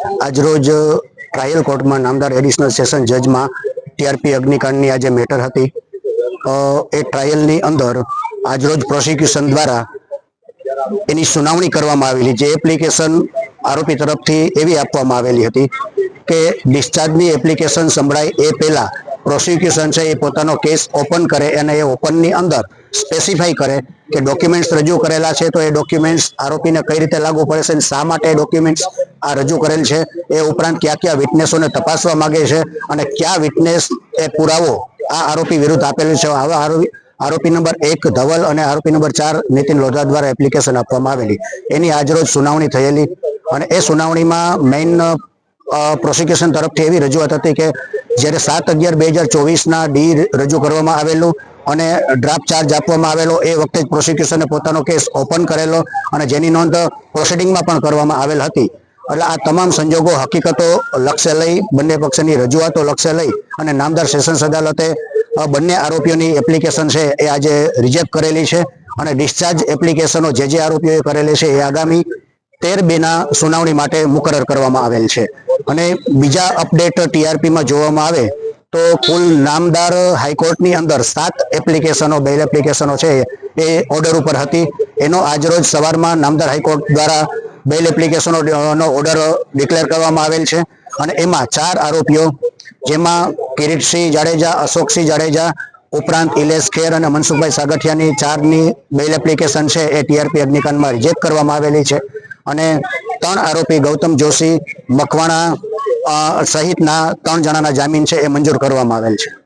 આજરોજ ટ્રાયલ કોર્ટમાં નામદાર એડિશનલ સેશન જજમાં ટીઆરપી અગ્નિકાંડની આજે મેટર હતી. એ ટ્રાયલની અંદર આજરોજ પ્રોસિક્યુશન દ્વારા એની સુનાવણી કરવામાં આવેલી. જે એપ્લિકેશન આરોપી તરફથી એવી આપવામાં આવેલી હતી કે ડિસ્ચાર્જની એપ્લિકેશન સંભળાય એ પહેલા પ્રોસિક્યુશન છે એ પોતાનો કેસ ઓપન કરે અને એ ઓપનની અંદર સ્પેસિફાઈ કરે કે ડોક્યુમેન્ટ્સ રજૂ કરેલા છે તો એ ડોક્યુમેન્ટ્સ આરોપીને કઈ રીતે લાગુ પડે છે અને શા માટે ડોક્યુમેન્ટ્સ આ રજૂ કરેલ છે. એ ઉપરાંત કયા કયા વિટનેસોને તપાસવા માંગે છે અને કયા વિટનેસ એ પુરાવો આ આરોપી વિરુદ્ધ આપેલું છે. આવા આરોપી નંબર 1 ધવલ અને આરોપી નંબર 4 નીતિન લોઢા દ્વારા એપ્લિકેશન આપવામાં આવેલી. એની આજરોજ સુનાવણી થયેલી અને એ સુનાવણીમાં મેઇન પ્રોસિક્યુશન તરફથી એવી રજૂઆત હતી કે જ્યારે 7/11/2024 ડી રજૂ કરવામાં આવેલું અને ડ્રાફ્ટ ચાર્જ આપવામાં આવેલો એ વખતે જ પ્રોસિક્યુશને પોતાનો કેસ ઓપન કરેલો અને જેની નોંધ પ્રોસિડિંગમાં પણ કરવામાં આવેલ હતી. એટલે આ તમામ સંજોગો હકીકતો લક્ષ્ય લઈ, બંને પક્ષની રજૂઆતો લક્ષ્ય લઈ અને નામદાર સેશન્સ અદાલતે બંને આરોપીઓની એપ્લિકેશન છે એ આજે રિજેક્ટ કરેલી છે અને ડિસ્ચાર્જ એપ્લિકેશનો જે આરોપીઓએ કરેલી છે એ આગામી 13/2 સુનાવણી માટે મુકરર કરવામાં આવેલ છે. અને બીજા અપડેટ ટીઆરપીમાં જોવામાં આવે તો કુલ નામદાર હાઈકોર્ટની અંદર 7 એપ્લિકેશનો, બેલ એપ્લિકેશનો છે એ ઓર્ડર ઉપર હતી. એનો આજરોજ સવારમાં નામદાર હાઈકોર્ટ દ્વારા બેલ એપ્લિકેશનોનો ઓર્ડર ડિક્લેર કરવામાં આવેલ છે અને એમાં 4 આરોપીઓ, જેમાં કિરીટસિંહ જાડેજા, અશોકસિંહ જાડેજા ઉપરાંત ઇલેશ ખેર અને મનસુખભાઈ સાગઠિયાની 4ની બેલ એપ્લિકેશન છે એ ટીઆરપી અગ્નિકાંડમાં રિજેક્ટ કરવામાં આવેલી છે અને 3 આરોપી ગૌતમ જોશી, મકવાણા સહિતના 3 જણાના જામીન છે એ મંજૂર કરવામાં આવેલ છે.